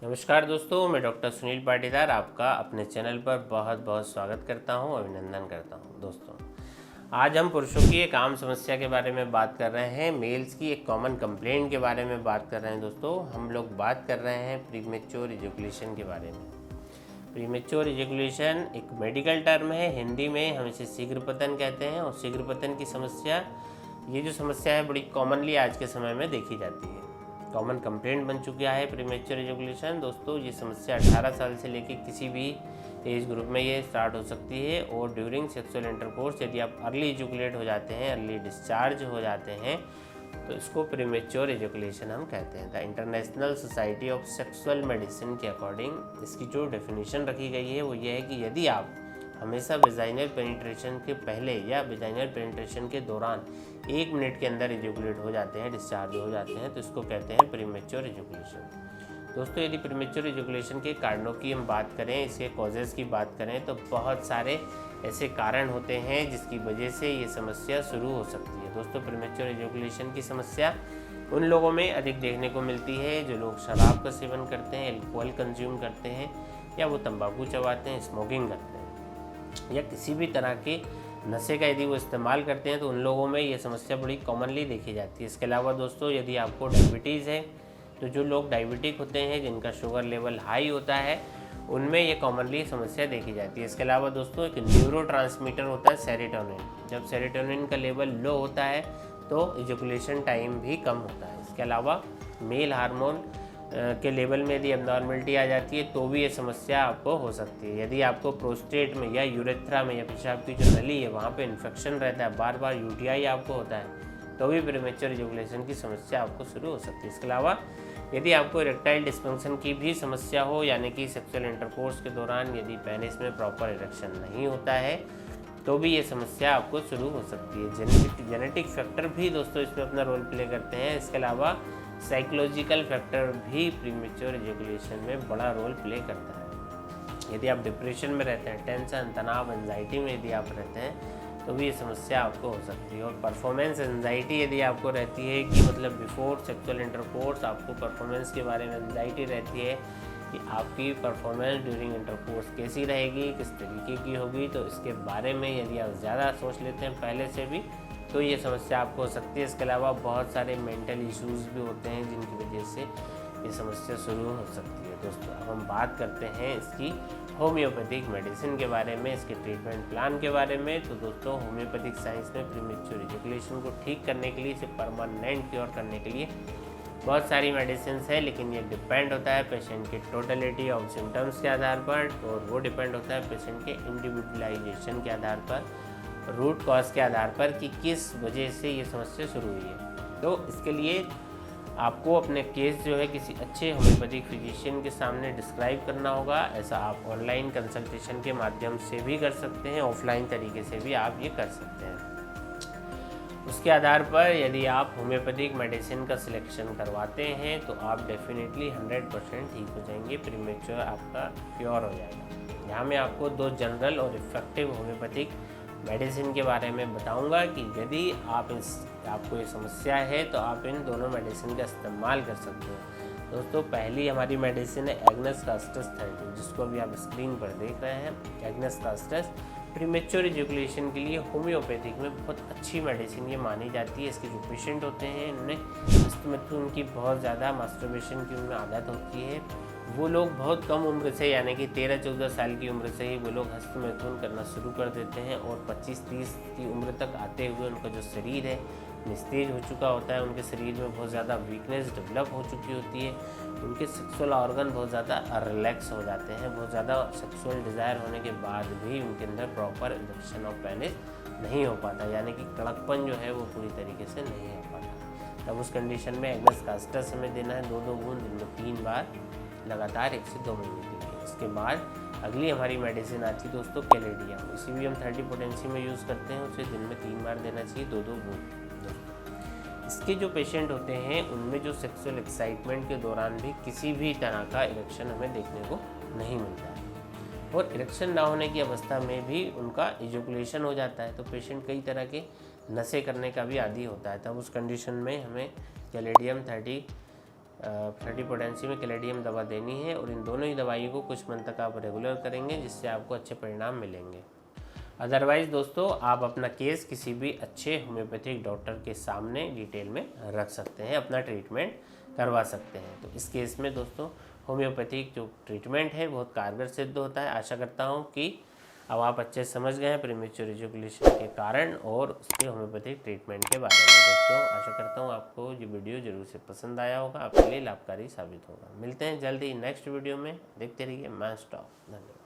नमस्कार दोस्तों, मैं डॉक्टर सुनील पाटीदार आपका अपने चैनल पर बहुत बहुत स्वागत करता हूं, अभिनंदन करता हूं। दोस्तों, आज हम पुरुषों की एक आम समस्या के बारे में बात कर रहे हैं। मेल्स की एक कॉमन कंप्लेंट के बारे में बात कर रहे हैं। दोस्तों, हम लोग बात कर रहे हैं प्रीमेच्योर इजैकुलेशन के बारे में। प्रीमेच्योर इजैकुलेशन एक मेडिकल टर्म है। हिंदी में हम इसे शीघ्र पतन कहते हैं और शीघ्र पतन की समस्या, ये जो समस्या है, बड़ी कॉमनली आज के समय में देखी जाती है। कॉमन कंप्लेंट बन चुका है प्रीमेच्योर इजैकुलेशन। दोस्तों, ये समस्या 18 साल से लेकर किसी भी एज ग्रुप में ये स्टार्ट हो सकती है। और ड्यूरिंग सेक्सुअल इंटरकोर्स यदि आप अर्ली इजैकुलेट हो जाते हैं, अर्ली डिस्चार्ज हो जाते हैं, तो इसको प्रीमेच्योर इजैकुलेशन हम कहते हैं। The international society of sexual medicine के अकॉर्डिंग इसकी जो डेफिनेशन रखी गई है वो ये है कि यदि आप हमेशा वेजाइनल पेनिट्रेशन के पहले या वेजाइनल पेनिट्रेशन के दौरान 1 मिनट के अंदर इजैकुलेट हो जाते हैं, डिस्चार्ज हो जाते हैं, तो इसको कहते हैं प्रीमेच्योर इजैकुलेशन। दोस्तों, यदि प्रीमेच्योर इजैकुलेशन के कारणों की हम बात करें, इसके कॉजेज़ की बात करें, तो बहुत सारे ऐसे कारण होते हैं जिसकी वजह से ये समस्या शुरू हो सकती है। दोस्तों, प्रीमेच्योर इजैकुलेशन की समस्या उन लोगों में अधिक देखने को मिलती है जो लोग शराब का सेवन करते हैं, एल्कोहल कंज्यूम करते हैं, या वो तंबाकू चबाते हैं, स्मोकिंग करते हैं, या किसी भी तरह के नशे का यदि वो इस्तेमाल करते हैं, तो उन लोगों में ये समस्या बड़ी कॉमनली देखी जाती है। इसके अलावा दोस्तों, यदि आपको डायबिटीज़ है, तो जो लोग डायबिटिक होते हैं, जिनका शुगर लेवल हाई होता है, उनमें ये कॉमनली समस्या देखी जाती है। इसके अलावा दोस्तों, एक न्यूरोट्रांसमीटर होता है सेरोटोनिन। जब सेरोटोनिन का लेवल लो होता है तो इजैकुलेशन टाइम भी कम होता है। इसके अलावा मेल हार्मोन के लेवल में यदि एब्नॉर्मलिटी आ जाती है तो भी ये समस्या आपको हो सकती है। यदि आपको प्रोस्टेट में या यूरेथ्रा में या पेशाब की जो नली है वहाँ पे इन्फेक्शन रहता है, बार बार यूटीआई आपको होता है, तो भी प्रीमेच्योर इजैकुलेशन की समस्या आपको शुरू हो सकती है। इसके अलावा यदि आपको इरेक्टाइल डिस्फंक्शन की भी समस्या हो, यानी कि सेक्सुअल इंटरकोर्स के दौरान यदि पेनिस में प्रॉपर इरेक्शन नहीं होता है, तो भी ये समस्या आपको शुरू हो सकती है। जेनेटिक फैक्टर भी दोस्तों इसमें अपना रोल प्ले करते हैं। इसके अलावा साइकोलॉजिकल फैक्टर भी प्रीमेच्योर इजैकुलेशन में बड़ा रोल प्ले करता है। यदि आप डिप्रेशन में रहते हैं, टेंशन, तनाव, एंजाइटी में यदि आप रहते हैं, तो भी ये समस्या आपको हो सकती है। और परफॉर्मेंस एंजाइटी यदि आपको रहती है कि मतलब बिफोर सेक्सुअल इंटरकोर्स आपको परफॉर्मेंस के बारे में एंजाइटी रहती है कि आपकी परफॉर्मेंस ड्यूरिंग इंटरकोर्स कैसी रहेगी, किस तरीके की होगी, तो इसके बारे में यदि आप ज़्यादा सोच लेते हैं पहले से भी, तो ये समस्या आपको हो सकती है। इसके अलावा बहुत सारे मेंटल इश्यूज़ भी होते हैं जिनकी वजह से ये समस्या शुरू हो सकती है। दोस्तों, अब हम बात करते हैं इसकी होम्योपैथिक मेडिसिन के बारे में, इसके ट्रीटमेंट प्लान के बारे में। तो दोस्तों, होम्योपैथिक साइंस में प्रीमेच्योर इजैकुलेशन को ठीक करने के लिए, इसे परमानेंट क्योर करने के लिए बहुत सारी मेडिसिन है, लेकिन ये डिपेंड होता है पेशेंट के टोटलिटी ऑफ सिम्टम्स के आधार पर, और वो डिपेंड होता है पेशेंट के इंडिविजुअलाइजेशन के आधार पर, रूट कॉज के आधार पर कि किस वजह से ये समस्या शुरू हुई है। तो इसके लिए आपको अपने केस जो है किसी अच्छे होम्योपैथिक फिजिशियन के सामने डिस्क्राइब करना होगा। ऐसा आप ऑनलाइन कंसल्टेशन के माध्यम से भी कर सकते हैं, ऑफलाइन तरीके से भी आप ये कर सकते हैं। उसके आधार पर यदि आप होम्योपैथिक मेडिसिन का सिलेक्शन करवाते हैं तो आप डेफिनेटली 100% ठीक हो जाएंगे, प्रीमेच्योर आपका क्योर हो जाएगा। यहाँ मैं आपको 2 जनरल और इफ़ेक्टिव होम्योपैथिक मेडिसिन के बारे में बताऊंगा कि यदि आपको ये समस्या है तो आप इन दोनों मेडिसिन का इस्तेमाल कर सकते हैं। दोस्तों, पहली हमारी मेडिसिन है एग्नेस कास्टस 30, जिसको अभी आप स्क्रीन पर देख रहे हैं। एग्नेस कास्टस प्रीमेच्योर इजैकुलेशन के लिए होम्योपैथिक में बहुत अच्छी मेडिसिन ये मानी जाती है। इसके जो पेशेंट होते हैं, इन्होंने हस्तमैथुन की बहुत ज़्यादा मास्टरबेशन की उनमें आदत होती है, वो लोग बहुत कम उम्र से, यानी कि 13-14 साल की उम्र से ही वो लोग हस्तमैथुन करना शुरू कर देते हैं, और 25-30 की उम्र तक आते हुए उनका जो शरीर है निस्तेज हो चुका होता है, उनके शरीर में बहुत ज़्यादा वीकनेस डेवलप हो चुकी होती है, उनके सेक्सुअल ऑर्गन बहुत ज़्यादा रिलैक्स हो जाते हैं, बहुत ज़्यादा सेक्सुअल डिज़ायर होने के बाद भी उनके अंदर प्रॉपर इरेक्शन ऑफ पेनिस नहीं हो पाता, यानी कि कड़कपन जो है वो पूरी तरीके से नहीं हो पाता। तब उस कंडीशन में एग्नेस कास्टस हमें देना है 2-2 बूंद दिन में 3 बार लगातार 1 से 2 महीने के लिए। इसके बाद अगली हमारी मेडिसिन आती है दोस्तों कैलेडियम। इसी भी हम 30 पोटेंसी में यूज़ करते हैं, उसे दिन में 3 बार देना चाहिए, 2-2 बूंद। इसके जो पेशेंट होते हैं उनमें जो सेक्सुअल एक्साइटमेंट के दौरान भी किसी भी तरह का इरेक्शन हमें देखने को नहीं मिलता है, और इरेक्शन ना होने की अवस्था में भी उनका इजैकुलेशन हो जाता है, तो पेशेंट कई तरह के नशे करने का भी आदी होता है। तब उस कंडीशन में हमें कैलेडियम 30 30 पोटेंसी में कैलेडियम दवा देनी है और इन दोनों ही दवाइयों को कुछ मंथ तक आप रेगुलर करेंगे, जिससे आपको अच्छे परिणाम मिलेंगे। अदरवाइज़ दोस्तों आप अपना केस किसी भी अच्छे होम्योपैथिक डॉक्टर के सामने डिटेल में रख सकते हैं, अपना ट्रीटमेंट करवा सकते हैं। तो इस केस में दोस्तों होम्योपैथिक जो ट्रीटमेंट है बहुत कारगर सिद्ध होता है। आशा करता हूँ कि अब आप अच्छे समझ गए हैं प्रीमेच्योर इजैकुलेशन के कारण और उसके होम्योपैथिक ट्रीटमेंट के बारे में। दोस्तों आशा करता हूँ आपको ये वीडियो जरूर से पसंद आया होगा, आपके लिए लाभकारी साबित होगा। मिलते हैं जल्दी नेक्स्ट वीडियो में, देखते रहिए माय स्टॉक। धन्यवाद।